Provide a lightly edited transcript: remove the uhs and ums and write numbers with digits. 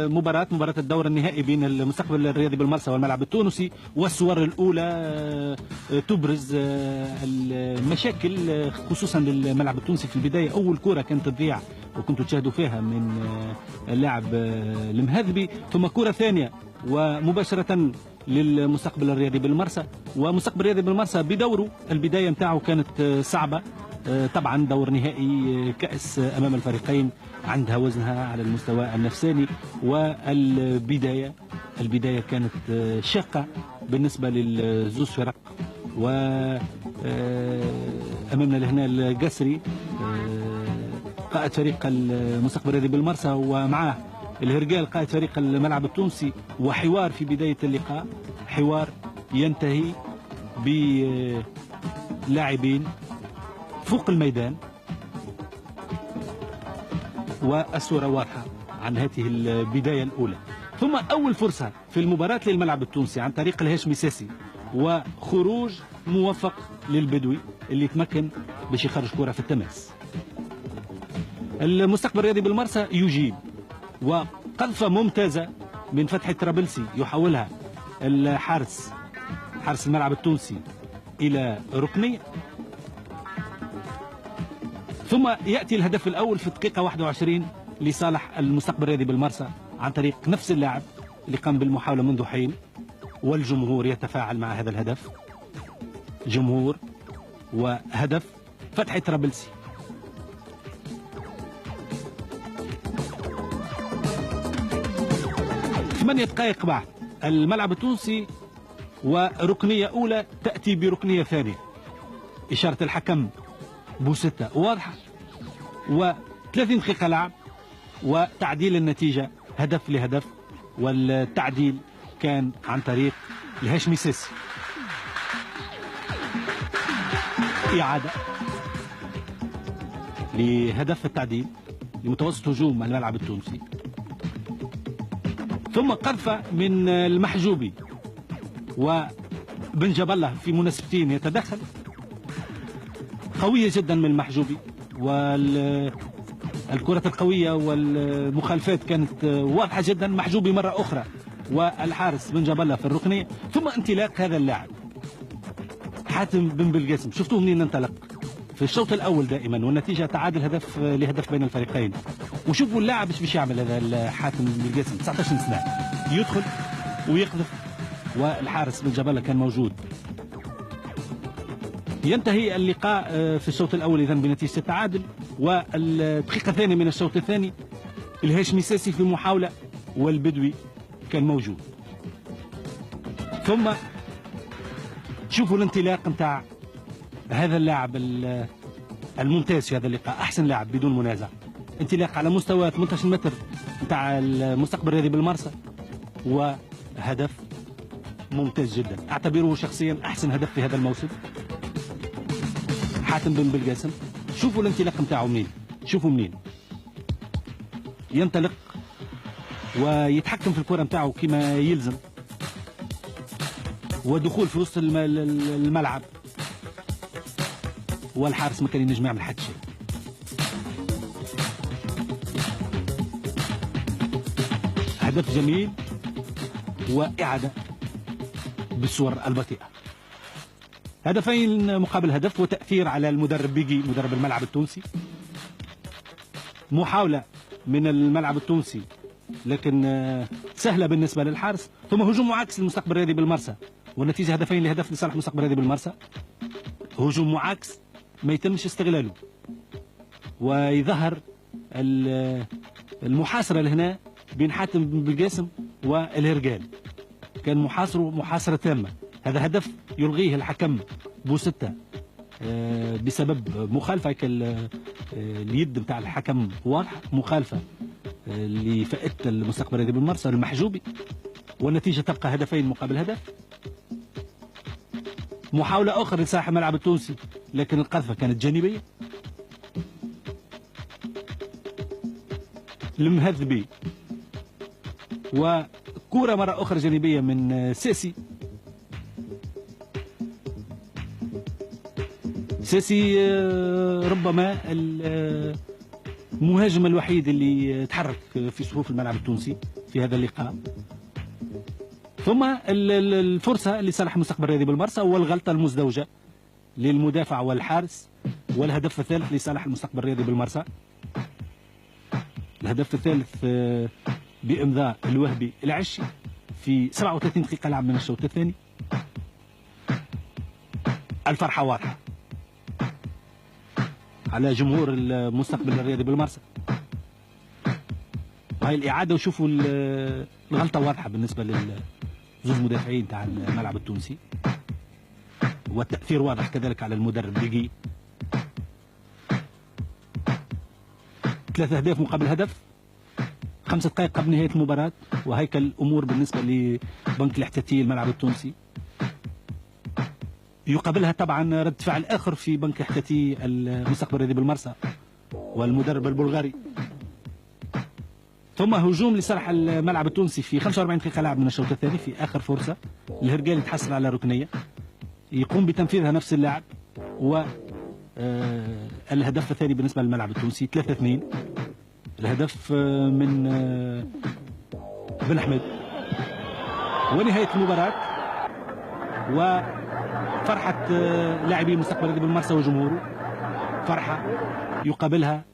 مباراة الدور النهائي بين المستقبل الرياضي بالمرسى والملعب التونسي، والصور الأولى تبرز المشاكل خصوصا للملعب التونسي. في البداية أول كرة كانت تضيع وكنتوا تشاهدوا فيها من اللاعب المهذبي، ثم كرة ثانية ومباشرة للمستقبل الرياضي بالمرسى. ومستقبل الرياضي بالمرسى بدوره البداية متاعه كانت صعبة، طبعا دور نهائي كأس أمام الفريقين عندها وزنها على المستوى النفساني، والبداية كانت شاقة بالنسبة للزوز فرق. وأمامنا لهنا القسري قائد فريق المستقبل الرياضي بالمرسى، ومعه الهرقال قائد فريق الملعب التونسي، وحوار في بداية اللقاء، حوار ينتهي بلاعبين فوق الميدان، والصورة واضحة عن هذه البداية الأولى. ثم أول فرصة في المباراة للملعب التونسي عن طريق الهاشمي ساسي، وخروج موفق للبدوي اللي تمكن باش يخرج كرة في التماس. المستقبل الرياضي بالمرسى يجيب، وقذفة ممتازة من فتحي طرابلسي يحولها حارس الملعب التونسي إلى ركنية. ثم يأتي الهدف الأول في الدقيقة 21 لصالح المستقبل الرياضي بالمرسى عن طريق نفس اللاعب اللي قام بالمحاولة منذ حين، والجمهور يتفاعل مع هذا الهدف. جمهور وهدف فتحي طرابلسي. ثمانية دقائق بعد الملعب التونسي وركنية أولى تأتي بركنية ثانية، إشارة الحكم بوستة واضحة، و30 دقيقة لعب وتعديل النتيجة هدف لهدف، والتعديل كان عن طريق الهاشمي ساسي. إعادة لهدف التعديل لمتوسط هجوم الملعب التونسي، ثم قذفة من المحجوبي وبن جبله في مناسبتين يتدخل، قوية جدا من المحجوبي، والكرة القوية والمخالفات كانت واضحة جدا. محجوبي مرة أخرى والحارس بن جبله في الركنية، ثم انطلاق هذا اللاعب حاتم بن بلقاسم. شفتوه منين انطلق في الشوط الأول دائما، والنتيجة تعادل هدف لهدف بين الفريقين. وشوفوا اللاعب ايش باش يعمل هذا حاتم بن بلقاسم، 19 سنة، يدخل ويقذف، والحارس بن جبله كان موجود. ينتهي اللقاء في الشوط الأول إذن بنتيجة التعادل. والدقيقة الثانية من الشوط الثاني الهاشمي ساسي في محاولة، والبدوي كان موجود. ثم شوفوا الانطلاق نتاع هذا اللاعب الممتاز في هذا اللقاء، أحسن لاعب بدون منازع، انطلاق على مستوى 18 متر نتاع المستقبل الرياضي بالمرسى، وهدف ممتاز جدا، أعتبره شخصيا أحسن هدف في هذا الموسم. حاتم بن بلقاسم، شوفوا الانطلاق نتاعه منين، شوفوا منين ينطلق ويتحكم في الكرة نتاعه كما يلزم، ودخول في وسط الملعب، والحارس ما كان ينجم يعمل حتى شيء. هدف جميل وإعادة بالصور البطيئة. هدفين مقابل هدف، وتأثير على المدرب بيجي مدرب الملعب التونسي. محاولة من الملعب التونسي لكن سهلة بالنسبة للحارس، ثم هجوم معاكس للمستقبل الرياضي بالمرسى، والنتيجة هدفين لهدف لصالح المستقبل الرياضي بالمرسى. هجوم معاكس ما يتمش استغلاله، ويظهر المحاصرة لهنا بين حاتم بن بلقاسم والهرقال، كان محاصرة تامة. هذا هدف يلغيه الحكم بوستة بسبب مخالفة اليد نتاع الحكم واضحة، مخالفة لفائدة المستقبل الرياضي بالمرسى المحجوبي، والنتيجة تبقى هدفين مقابل هدف. محاولة أخرى لصاحب الملعب التونسي لكن القذفة كانت جانبية. المهذبي، وكرة مرة أخرى جانبية من ساسي. ساسي ربما المهاجم الوحيد اللي تحرك في صفوف الملعب التونسي في هذا اللقاء. ثم الفرصة لصالح المستقبل الرياضي بالمرسى والغلطة المزدوجة للمدافع والحارس، والهدف الثالث لصالح المستقبل الرياضي بالمرسى. الهدف الثالث بإمضاء الوهبي العشي في 37 دقيقة لعب من الشوط الثاني. الفرحة واضحة على جمهور المستقبل الرياضي بالمرسى. وهي الإعادة وشوفوا الغلطة واضحة بالنسبة للزوج مدافعين تاع الملعب التونسي، والتأثير واضح كذلك على المدرب بيجي. 3 أهداف مقابل هدف 5 دقائق قبل نهاية المباراة، وهيكل الأمور بالنسبة لبنك الاحتياطي الملعب التونسي. يقابلها طبعا رد فعل آخر في بنك الاحتياطي المستقبل الرياضي بالمرسى والمدرب البلغاري. ثم هجوم لصالح الملعب التونسي في 45 دقيقة لعب من الشوط الثاني في آخر فرصة. الهرقالي تحصل على ركنية يقوم بتنفيذها نفس اللاعب، و الهدف الثاني بالنسبة للملعب التونسي 3-2. الهدف من بن حميد. ونهاية المباراة وفرحة لاعبي المستقبل الرياضي بالمرسى وجمهوره، فرحة يقابلها